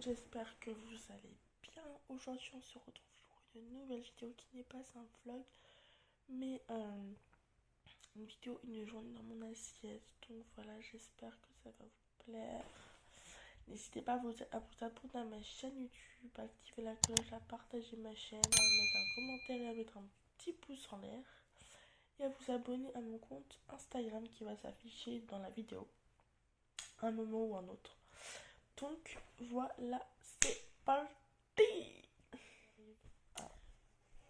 monde, j'espère que vous allez bien. Aujourd'hui on se retrouve pour une nouvelle vidéo qui n'est pas un vlog, mais une vidéo, une journée dans mon assiette. Donc voilà, j'espère que ça va vous plaire. N'hésitez pas à vous abonner à ma chaîne YouTube, à activer la cloche, à partager ma chaîne, à mettre un commentaire et à mettre un petit pouce en l'air. Et à vous abonner à mon compte Instagram qui va s'afficher dans la vidéo, un moment ou un autre. Donc voilà, c'est parti.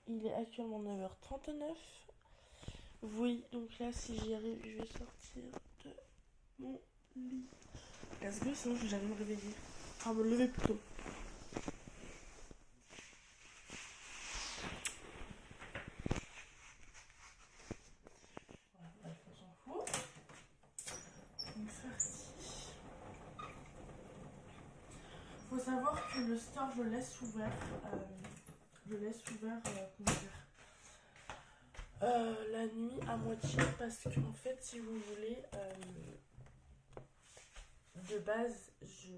Il est actuellement 9h39. Oui, donc là si j'y arrive, je vais sortir de mon lit. Parce que sinon je vais jamais me réveiller. Enfin me lever plutôt. Voilà, bref, on s'en fout. Donc ceci. Faut savoir que le store je le laisse ouvert. Comment dire, la nuit à moitié parce qu'en fait si vous voulez de base je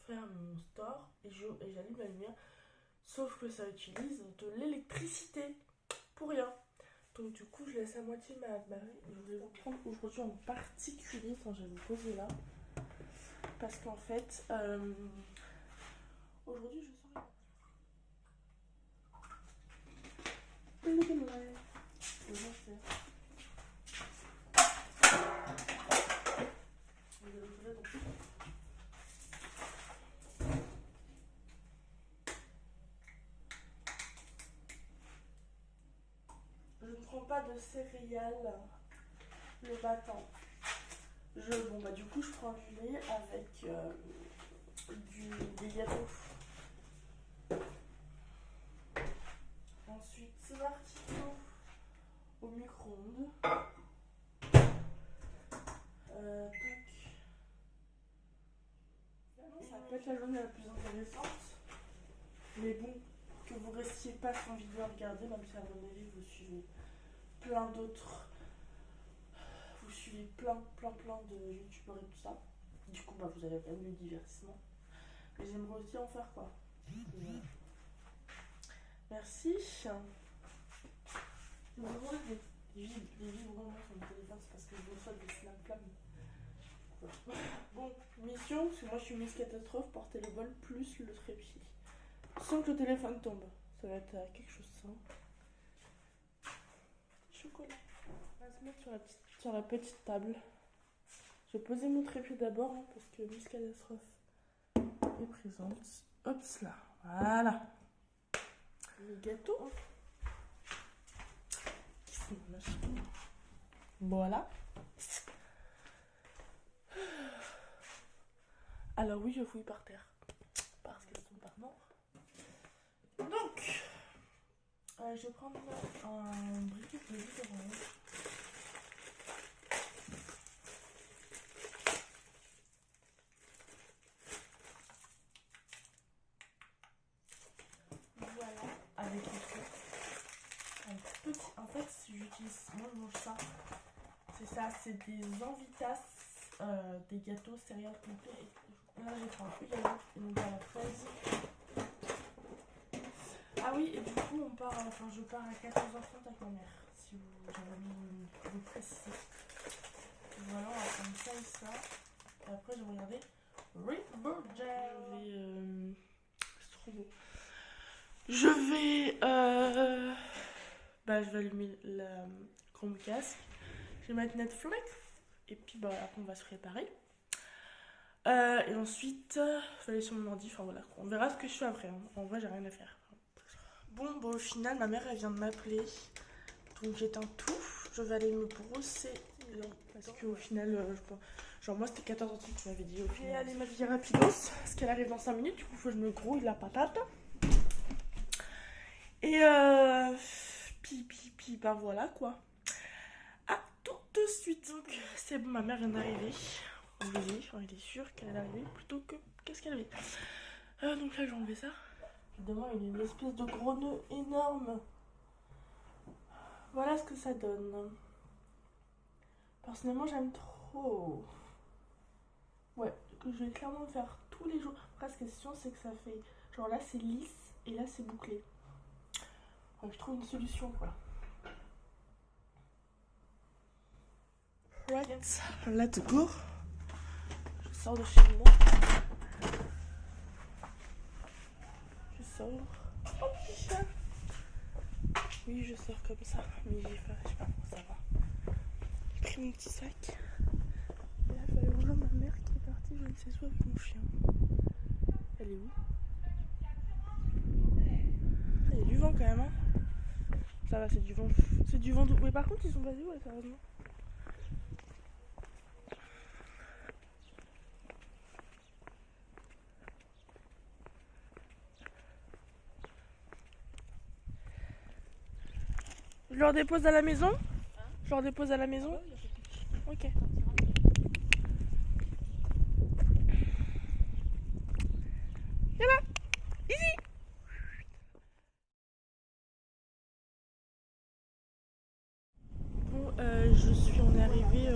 ferme mon store et j'allume la lumière, sauf que ça utilise de l'électricité pour rien, donc du coup je laisse à moitié ma je vais vous prendre aujourd'hui en particulier, enfin je vais vous poser là parce qu'en fait aujourd'hui je sors je ne prends pas de céréales le matin. Bon bah du coup je prends du lait avec des gâteaux. Ensuite c'est martino au micro-ondes. Ça peut être la journée la plus intéressante. Mais bon, que vous restiez pas sans vidéo à regarder, même si à mon avis vous suivez plein d'autres. Vous suivez plein de youtubeurs et tout ça. Du coup bah vous avez quand même le divertissement. Mais j'aimerais aussi en faire quoi. Voilà. Merci. Les vibrements sur mon téléphone, c'est parce que je reçois des snap. Bon, mission, parce que moi je suis Miss Catastrophe, porter le bol plus le trépied. Sans que le téléphone tombe. Ça va être quelque chose ça. Chocolat. On va se mettre sur la petite table. Je vais poser mon trépied d'abord, hein, parce que Miss Catastrophe est présente. Hop là, voilà. Les gâteaux. Voilà. Alors oui, je fouille par terre. Parce qu'elles sont pas mortes. Donc, je vais prendre un briquet de jus d'orange. Voilà, avec un petit. En fait, j'utilise. Moi, je mange ça. C'est ça, c'est des Envitas, des gâteaux céréales complets. Là, j'ai pris un peu de yaourt et donc à la fraise. Ah oui, et du coup, je pars à 14h30 avec ma mère, si j'avais envie de vous préciser. Voilà, on va prendre ça et ça. Et après, je vais regarder Riverdale. C'est trop beau. Je vais allumer la Chromecast. Je vais mettre Netflix. Et puis, après, on va se préparer. Et ensuite, je vais aller sur mon ordi. Enfin, voilà. On verra ce que je fais après. Hein. En vrai, j'ai rien à faire. Bon, au final, ma mère, elle vient de m'appeler. Donc, j'éteins tout. Je vais aller me brosser. Parce qu'au final, genre, moi, c'était 14h30, tu m'avais dit. Au final, allez, ma vie rapidos. Parce qu'elle arrive dans 5 minutes. Du coup, faut que je me grouille la patate. Et bah voilà quoi. À tout de suite. Donc, c'est bon, ma mère vient d'arriver. On était sûr qu'elle allait arriver plutôt que qu'est-ce qu'elle avait. Donc là, j'ai enlevé ça. Évidemment, il y a une espèce de gros nœud énorme. Voilà ce que ça donne. Personnellement, j'aime trop. Ouais, je vais clairement faire tout tous les jours. Après, ce qui est chiant, c'est que ça fait. Genre là, c'est lisse et là, c'est bouclé. Donc, je trouve une solution quoi. Right, let's go. Je sors de chez moi. Je sors. Oh, petit chat. Oui, je sors comme ça. Mais je sais pas, ça va. J'ai pris mon petit sac. Et là, je vais aller rejoindre ma mère qui est partie, je ne sais où, avec mon chien. Elle est où? Il y a du vent quand même, hein. Ça va, c'est du vent. C'est du vent doux. Mais par contre, ils sont basés où, là, sérieusement? Je leur dépose à la maison? Je leur dépose à la maison? Ok. Viens là! Ici! Bon, on est arrivé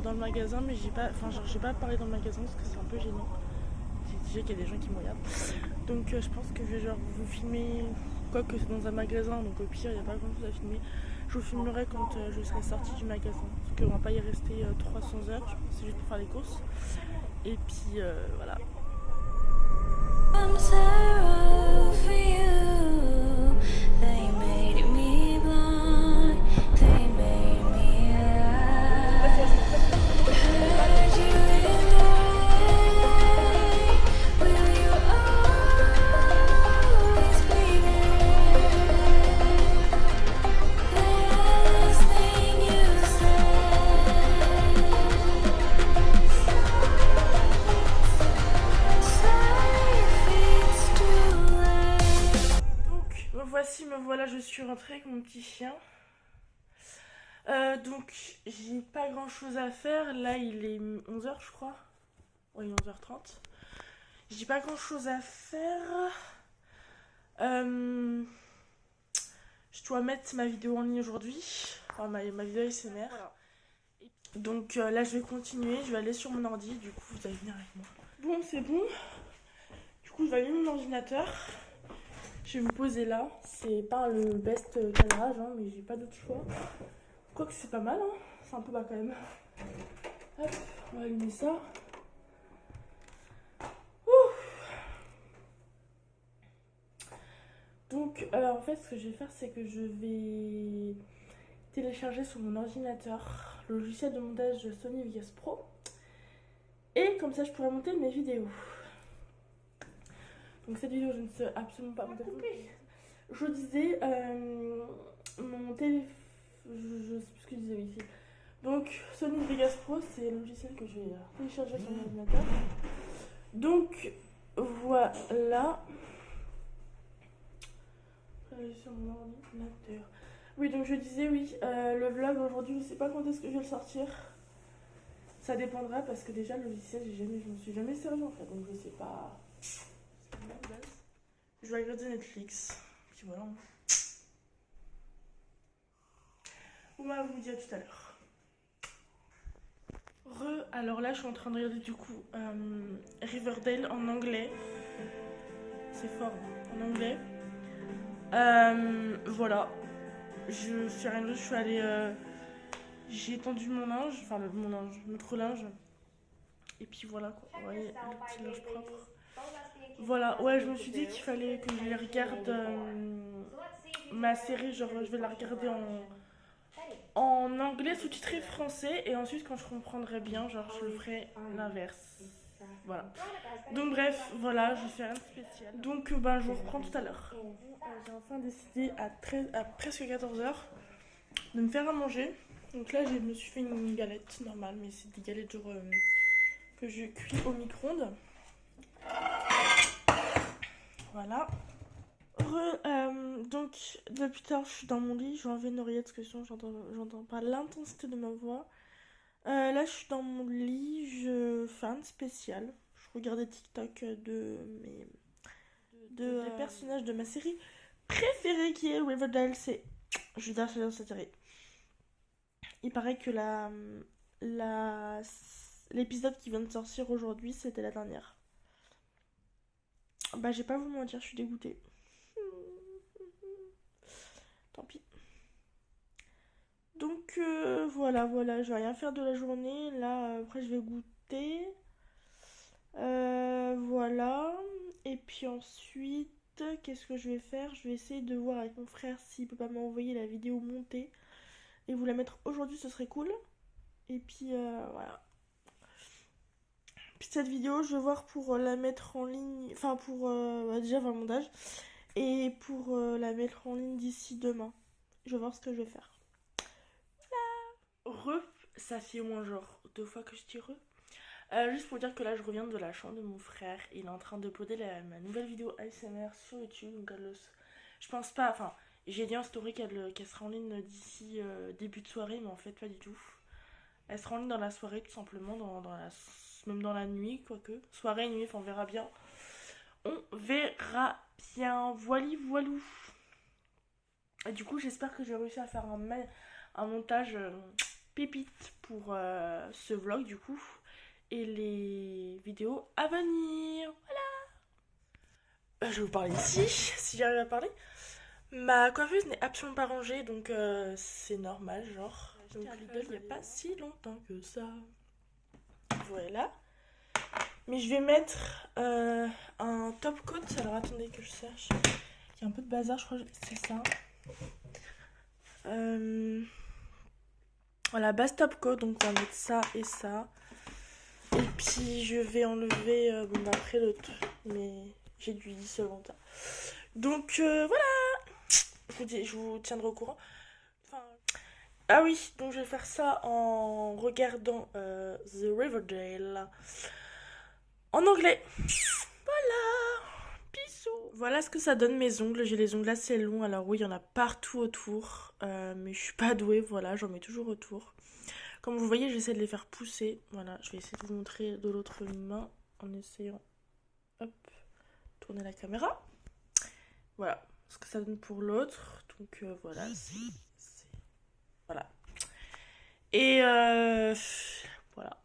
dans le magasin, mais j'ai pas parlé dans le magasin parce que c'est un peu gênant. J'ai déjà qu'il y a des gens qui me regardent. Donc je pense que je vais genre vous filmer, quoique c'est dans un magasin, donc au pire il n'y a pas grand chose à filmer. Je vous filmerai quand je serai sortie du magasin, parce qu'on va pas y rester 300 heures, c'est juste pour faire les courses. Et puis voilà. Me voilà, je suis rentrée avec mon petit chien. Donc j'ai pas grand chose à faire. Là il est 11h je crois. Oui 11h30. J'ai pas grand chose à faire. Je dois mettre ma vidéo en ligne aujourd'hui. Enfin ma vidéo ASMR. Voilà. Donc là je vais continuer. Je vais aller sur mon ordi. Du coup vous allez venir avec moi. Bon c'est bon. Du coup je vais allumer mon ordinateur. Je vais me poser là, c'est pas le best cadrage, hein, mais j'ai pas d'autre choix. Quoique c'est pas mal, hein. C'est un peu bas quand même. Hop, on va allumer ça. Ouf. Donc en fait ce que je vais faire c'est que je vais télécharger sur mon ordinateur le logiciel de montage de Sony Vegas Pro. Et comme ça je pourrai monter mes vidéos. Donc cette vidéo je ne sais absolument pas monter. Je disais mon téléphone, je sais plus ce que je disais ici. Donc Sony Vegas Pro c'est le logiciel que je vais télécharger sur mon ordinateur. Donc voilà. Sur mon ordinateur. Oui donc je disais oui, le vlog aujourd'hui je sais pas quand est-ce que je vais le sortir. Ça dépendra parce que déjà le logiciel je me suis jamais servi en fait, donc je sais pas. Je vais regarder Netflix. Puis voilà. On va vous dire tout à l'heure. Alors là je suis en train de regarder du coup Riverdale en anglais. C'est fort en anglais. Voilà. Je fais rien d'autre, je suis allée. J'ai étendu mon linge, enfin notre linge. Et puis voilà quoi. Vous voyez, le petit linge propre. Voilà, ouais, je me suis dit qu'il fallait que je les regarde ma série, genre je vais la regarder en anglais sous-titré français et ensuite quand je comprendrai bien, genre je le ferai l'inverse. Voilà. Donc bref, voilà, je fais rien de spécial. Donc ben je vous reprends tout à l'heure. J'ai enfin décidé à presque 14h de me faire à manger. Donc là je me suis fait une galette normale, mais c'est des galettes genre que je cuis au micro-ondes. Voilà. Donc depuis tard je suis dans mon lit, j'ai enlevé une oreillette parce que sinon j'entends pas l'intensité de ma voix. Là je suis dans mon lit, je fais un spécial. Je regardais TikTok des personnages de ma série préférée qui est Riverdale. J'adore cette série. Il paraît que l'épisode qui vient de sortir aujourd'hui c'était la dernière. bah j'ai pas vous mentir, je suis dégoûtée. Tant pis. Donc voilà, je vais rien faire de la journée. Là, après, je vais goûter. Voilà. Et puis ensuite, qu'est-ce que je vais faire? Je vais essayer de voir avec mon frère s'il peut pas m'envoyer la vidéo montée et vous la mettre aujourd'hui, ce serait cool. Et puis voilà. Puis cette vidéo, je vais voir pour la mettre en ligne. Enfin, pour déjà faire le montage. Et pour la mettre en ligne d'ici demain. Je vais voir ce que je vais faire. Re, ça fait au moins genre 2 fois que je dis re. Juste pour dire que là je reviens de la chambre de mon frère. Il est en train d'uploader ma nouvelle vidéo ASMR sur YouTube. Donc je pense pas, enfin j'ai dit en story qu'elle sera en ligne d'ici début de soirée, mais en fait pas du tout. Elle sera en ligne dans la soirée tout simplement, même dans la nuit, quoique. Soirée, nuit, enfin on verra bien. On verra bien. Voilou. Et du coup j'espère que j'ai réussi à faire un montage pépite pour ce vlog du coup. Et les vidéos à venir. Voilà. Je vais vous parler ici, si j'arrive à parler. Ma coiffeuse n'est absolument pas rangée, donc c'est normal, genre. J'ai acheté un Lidl il n'y a pas si longtemps que ça. Voilà. Mais je vais mettre un top coat. Alors attendez que je cherche. Il y a un peu de bazar, je crois que c'est ça. Voilà, base top coat, donc on va mettre ça et ça. Et puis je vais enlever bon bah après l'autre, mais j'ai du dissolvant. Donc voilà, je vous tiendrai au courant. Enfin, ah oui, donc je vais faire ça en regardant The Riverdale en anglais. Voilà, bisous. Voilà ce que ça donne mes ongles. J'ai les ongles assez longs, alors oui, il y en a partout autour, mais je suis pas douée, voilà, j'en mets toujours autour. Comme vous voyez, j'essaie de les faire pousser. Voilà, je vais essayer de vous montrer de l'autre main en essayant, hop, tourner la caméra. Voilà, ce que ça donne pour l'autre. Donc voilà, voilà. Et voilà,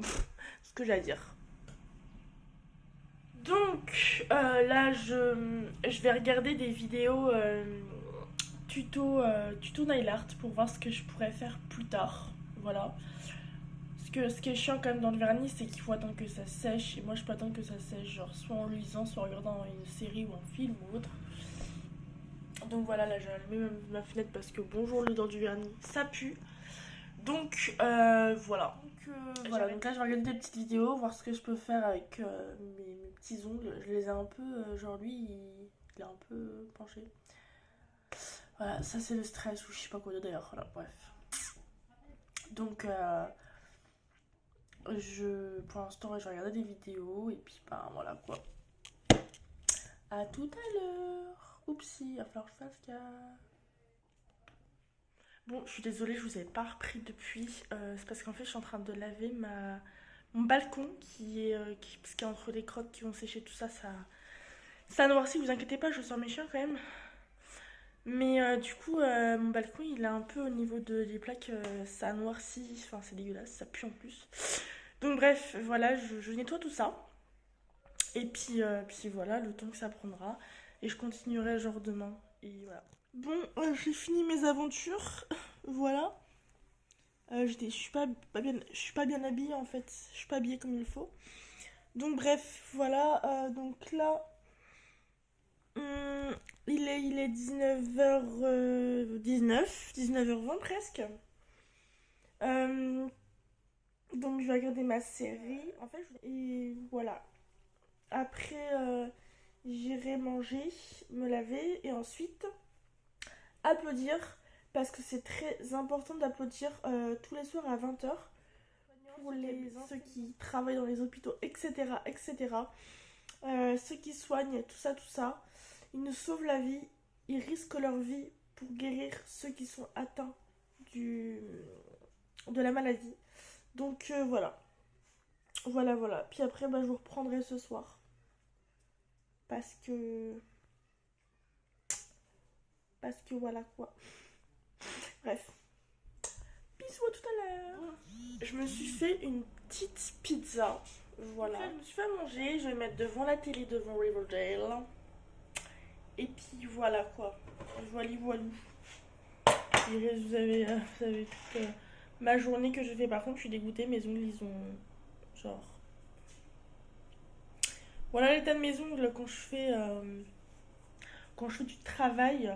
ce que j'ai à dire. Donc là, je vais regarder des vidéos tuto nail art pour voir ce que je pourrais faire plus tard. Voilà. Ce qui est chiant quand même dans le vernis, c'est qu'il faut attendre que ça sèche. Et moi, je peux attendre que ça sèche, genre soit en luisant, soit en regardant une série ou un film ou autre. Donc voilà, là j'ai allumé ma fenêtre parce que bonjour l'odeur du vernis, ça pue. Donc voilà. Voilà, donc là je vais regarder des petites vidéos, voir ce que je peux faire avec mes petits ongles. Je les ai un peu, genre lui il est un peu penché. Voilà, ça c'est le stress ou je sais pas quoi d'ailleurs, voilà, bref. Donc pour l'instant je vais regarder des vidéos et puis ben voilà quoi. À tout à l'heure. Oupsie, il va falloir que je fasse gaffe. Bon, je suis désolée, je vous avais pas repris depuis. C'est parce qu'en fait, je suis en train de laver mon balcon parce qu'il y a entre les crottes qui vont sécher, tout ça, ça noircit. Vous inquiétez pas, je sors mes chiens quand même. Mais du coup, mon balcon, il est un peu au niveau des plaques, ça noircit. Enfin, c'est dégueulasse, ça pue en plus. Donc bref, voilà, je nettoie tout ça. Et puis voilà, le temps que ça prendra. Et je continuerai genre demain. Et voilà. Bon, j'ai fini mes aventures. Voilà. Je suis pas bien habillée en fait. Je suis pas habillée comme il faut. Donc bref, voilà. Donc là, il est 19h20 presque. Donc je vais regarder ma série. En fait, et voilà. Après, j'irai manger, me laver et ensuite applaudir parce que c'est très important d'applaudir tous les soirs à 20h pour ceux qui travaillent dans les hôpitaux, etc. etc. Ceux qui soignent, tout ça. Ils nous sauvent la vie, ils risquent leur vie pour guérir ceux qui sont atteints de la maladie. Donc voilà. Voilà. Puis après, je vous reprendrai ce soir. Parce que voilà quoi. Bref. Bisous à tout à l'heure. Je me suis fait une petite pizza. Voilà. Je me suis fait à manger, je vais mettre devant la télé, devant Riverdale. Et puis voilà quoi. Voilà, voilà. Vous avez toute ma journée que je fais. Par contre, je suis dégoûtée. Mes ongles, ils ont. Genre. Voilà l'état de mes ongles quand je fais du travail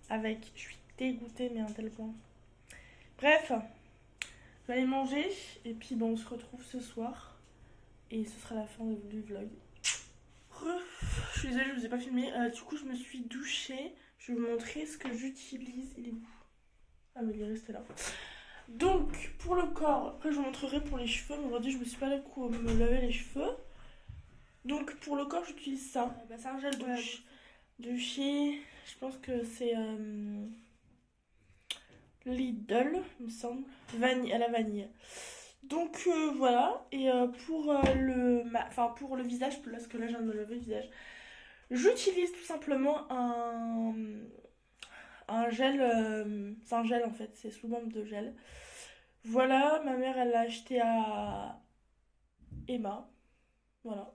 avec. Je suis dégoûtée, mais à un tel point. Bref, je vais aller manger. Et puis, bon, on se retrouve ce soir. Et ce sera la fin du vlog. Je suis désolée, je vous ai pas filmé. Du coup, je me suis douchée. Je vais vous montrer ce que j'utilise. Il est où? Ah, mais il est resté là. Donc, pour le corps, après, je vous montrerai pour les cheveux. Mais aujourd'hui, je me suis pas me laver les cheveux. Donc, pour le corps, j'utilise ça. C'est un gel douche. De chez. Je pense que c'est Lidl, il me semble. À la vanille. Donc voilà, et pour pour le visage, parce que là je viens de me laver le visage, j'utilise tout simplement un gel, c'est un gel en fait, c'est sous forme de gel. Voilà, ma mère elle l'a acheté à Emma, voilà.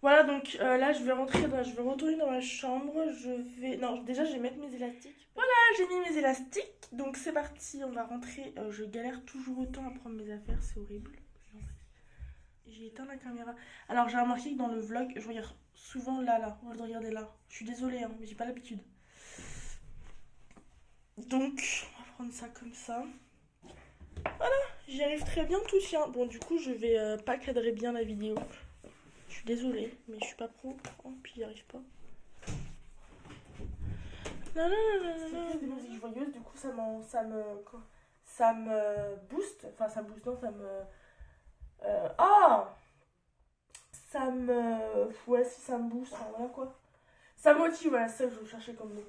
Voilà, donc là je vais retourner dans ma chambre, non déjà je vais mettre mes élastiques. Voilà, j'ai mis mes élastiques, donc c'est parti, on va rentrer. Je galère toujours autant à prendre mes affaires, c'est horrible. J'ai éteint la caméra. Alors j'ai remarqué que dans le vlog, je regarde souvent là, on va le regarder là. Je suis désolée, hein, mais j'ai pas l'habitude. Donc, on va prendre ça comme ça. Voilà, j'y arrive très bien, tout tient. Bon, du coup, je vais pas cadrer bien la vidéo. Je suis désolée, mais je suis pas pro, hein, puis j'y arrive pas. Non, non, non, non, non. C'est des musiques joyeuses, du coup, ça me booste. Enfin, ça me booste, non, ça me... Ouais, si ça me booste, enfin, voilà quoi. Ça motive, voilà, c'est ça que je cherchais comme mot.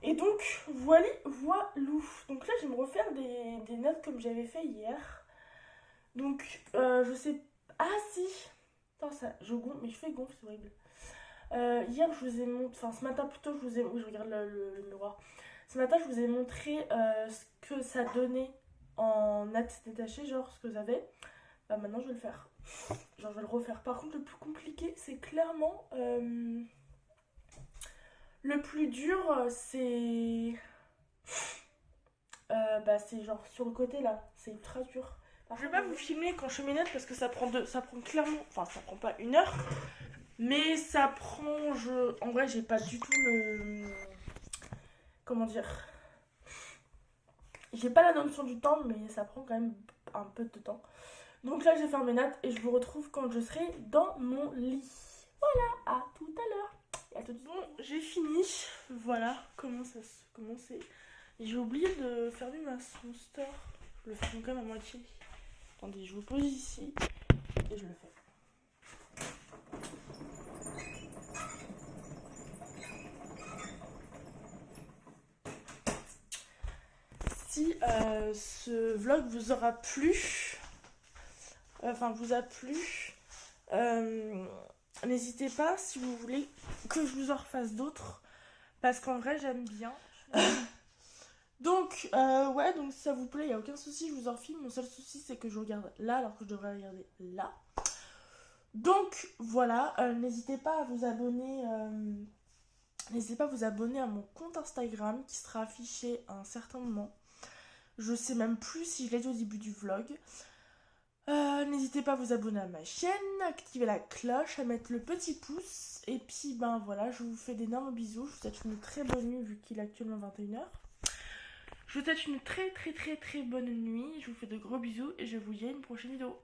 Et donc, voilou. Donc là, je vais me refaire des notes comme j'avais fait hier. Donc, je sais... Ah, si. Attends, ça, je gonfle, mes cheveux gonflent, c'est horrible. Hier, je vous ai montré... Enfin, ce matin plutôt, je vous ai... Oui, je regarde le miroir. Ce matin, je vous ai montré ce que ça donnait en nattes détachées, genre ce que ça avait. Bah, maintenant, je vais le faire. Genre, je vais le refaire. Par contre, le plus compliqué, c'est clairement... le plus dur, c'est... c'est genre sur le côté, là. C'est ultra dur. Je vais pas vous filmer quand je fais mes notes parce que ça prend clairement... Enfin, ça prend pas 1 heure. Mais ça prend... En vrai, j'ai pas du tout le... Comment dire? J'ai pas la notion du temps, mais ça prend quand même un peu de temps. Donc là, je vais faire mes notes et je vous retrouve quand je serai dans mon lit. Voilà, à tout à l'heure. Et à tout de suite. Bon, j'ai fini. Voilà, comment c'est. J'ai oublié de fermer mon store. Je le ferme quand même à moitié. Attendez, je vous pose ici et je le fais. Si ce vlog vous aura plu, n'hésitez pas si vous voulez que je vous en refasse d'autres, parce qu'en vrai j'aime bien. Donc ouais, donc si ça vous plaît, il n'y a aucun souci, je vous en filme. Mon seul souci c'est que je regarde là alors que je devrais regarder là. Donc voilà, n'hésitez pas à vous abonner. N'hésitez pas à vous abonner à mon compte Instagram qui sera affiché à un certain moment. Je sais même plus si je l'ai dit au début du vlog. N'hésitez pas à vous abonner à ma chaîne, à activer la cloche, à mettre le petit pouce. Et puis ben voilà, je vous fais d'énormes bisous. Je vous souhaite une très bonne nuit vu qu'il est actuellement 21h. Je vous souhaite une très très très très bonne nuit. Je vous fais de gros bisous et je vous dis à une prochaine vidéo.